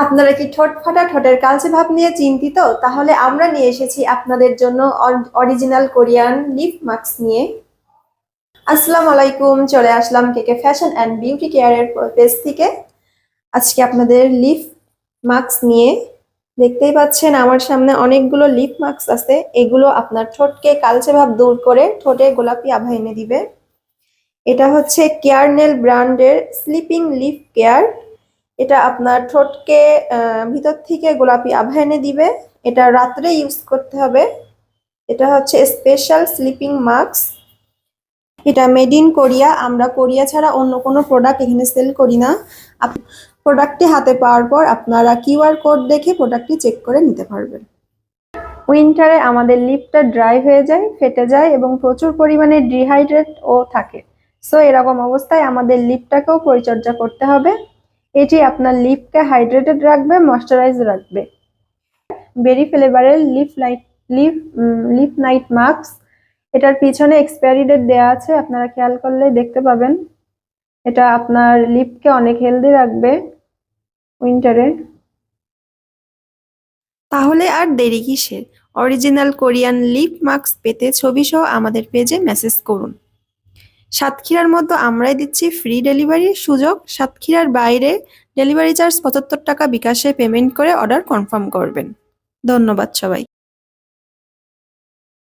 আপনারা কি ঠোঁট ফাটা ঠোঁটের কালচে ভাব নিয়ে চিন্তিত? তাহলে আমরা নিয়ে এসেছি আপনাদের জন্য অরিজিনাল কোরিয়ান লিপ মাস্ক নিয়ে। আসসালামু আলাইকুম, চলে আসলাম কেকে ফ্যাশন অ্যান্ড বিউটি কেয়ারের পেজ থেকে। আজকে আপনাদের লিপ মাস্ক নিয়ে, দেখতেই পাচ্ছেন আমার সামনে অনেকগুলো লিপ মাস্ক আছে। এগুলো আপনার ঠোঁটকে কালচে ভাব দূর করে ঠোঁটে গোলাপি আভা এনে দিবে। এটা হচ্ছে কেয়ারনেল ব্র্যান্ডের স্লিপিং লিপ কেয়ার। এটা আপনার ঠোঁটকে ভিতর থেকে গোলাপি আভা এনে দিবে। এটা রাত্রে ইউজ করতে হবে। এটা হচ্ছে স্পেশাল স্লিপিং মাস্ক। এটা মেড ইন কোরিয়া। আমরা কোরিয়া ছাড়া অন্য কোনো প্রোডাক্ট এখানে সেল করি না। প্রোডাক্টটি হাতে পাওয়ার পর আপনারা কিউআর কোড দেখে প্রোডাক্টটি চেক করে নিতে পারবেন। উইন্টারে আমাদের লিপটা ড্রাই হয়ে যায়, ফেটে যায় এবং প্রচুর পরিমাণে ডিহাইড্রেটও থাকে। সো এরকম অবস্থায় আমাদের লিপটাকেও পরিচর্যা করতে হবে। এটি আপনার লিপকে হাইড্রেটেড রাখবে, ময়শ্চারাইজ রাখবে। বেরি ফ্লেভারের লিপ নাইট মাস্ক। এটার পিছনে এক্সপায়ারি ডেট দেওয়া আছে, আপনারা খেয়াল করলে দেখতে পাবেন। এটা আপনার লিপকে অনেক হেলদি রাখবে উইন্টারে। তাহলে আর দেরি কিসের? অরিজিনাল কোরিয়ান লিপ মাস্ক পেতে ছবি সহ আমাদের পেজে মেসেজ করুন। সাতক্ষীরার মতো আমরাই দিচ্ছি ফ্রি ডেলিভারির সুযোগ। সাতক্ষীরার বাইরে ডেলিভারি চার্জ ৭৫ টাকা বিকাশে পেমেন্ট করে অর্ডার কনফার্ম করবেন। ধন্যবাদ সবাই।